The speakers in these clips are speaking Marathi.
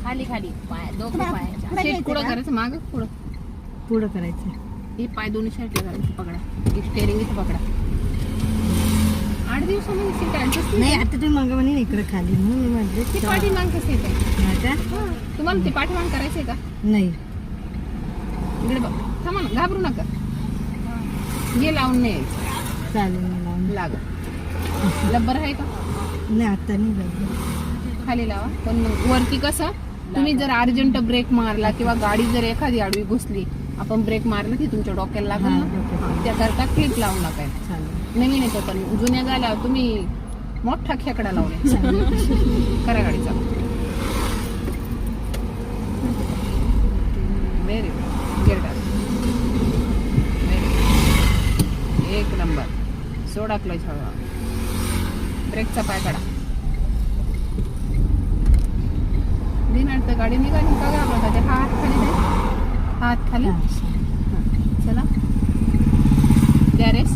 खाली खाली पाय दोघं पाय सीट पुढं करायचं माग पुढं करायचं. हे पाय दोन्ही साईडला करायचे पकडा स्टेअरिंग इथं पकडा 8 दिवसामध्ये सीट ऍडजस्ट नाही आता तुम्ही मग म्हणे इकडे खाली म्हणून मी म्हटले ती पाठीमाग कसं येते आता तुम्हाला ते पाठीमाग करायचंय का नाही इकडे बघ थांबा ना घाबरू नका हे लावून नाही यायचं चालेल मला लाग लब्बर आहे का नाही आता नाही जायचं. खाली लावा पण वरती कसं तुम्ही जर अर्जंट ब्रेक मारला किंवा गाडी जर एखादी आडवी घुसली आपण ब्रेक मारला की तुमच्या डोक्याला लागेल ना त्याकरता क्लिप लावून टाकायचं चालेल नवीन येतो पण जुन्या झाल्यावर तुम्ही मोठा खेकडा लावले करा गाडीचा व्हेरी गुड एक नंबर सोडा क्लच हवा ब्रेकचा पाय काढा तर गाडी निघाली का घाबरता ते हात खाली दे हात खाली चला गॅरेज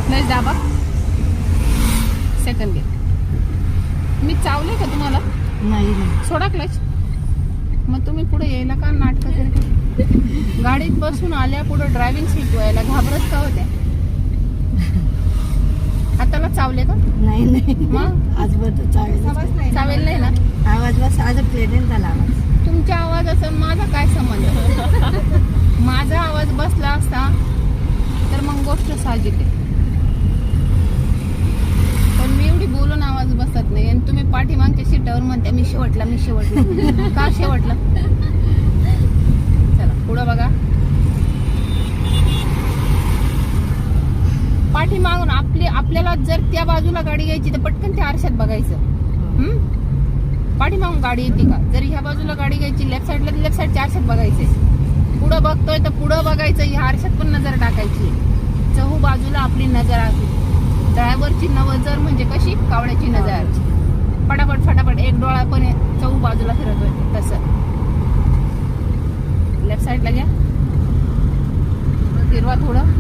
क्लच दाबा सेकंड गिअर मी चावले का तुम्हाला नाही सोडा क्लच मग तुम्ही पुढे यायला का नाटक करते गाडीत बसून आल्या पुढे ड्रायव्हिंग सीट व्हायला घाबरत का होत्या हाताला चावले का नाही नाही मग आजवर चावेल नाही ना आवाज बस आज प्लेटेंट झाला आवाज तुमचा आवाज असेल माझा काय संबंध माझा आवाज बसला असता तर मग गोष्ट साहजिक आहे पण मी एवढी बोलून आवाज बसत नाही आणि तुम्ही पाठीमागच्या सीटावर म्हणते मी शेवटला का शेवटला चला पुढं बघा पाठीमागून आपल्याला जर त्या बाजूला गाडी घ्यायची तर पटकन त्या आरशात बघायचं पाठीमागून गाडी येते का जर ह्या बाजूला गाडी घ्यायची लेफ्ट साईडला लेफ्ट साईडच्या आरशात बघायचंय पुढं बघतोय तर पुढं बघायचं ह्या आरशात पण नजर टाकायची चहू बाजूला आपली नजर असते ड्रायव्हरची नजर म्हणजे कशी कावड्याची नजर फटाफट फटाफट एक डोळा पण चहू बाजूला फिरतोय तसं लेफ्ट साईडला घ्या फिरवा थोडं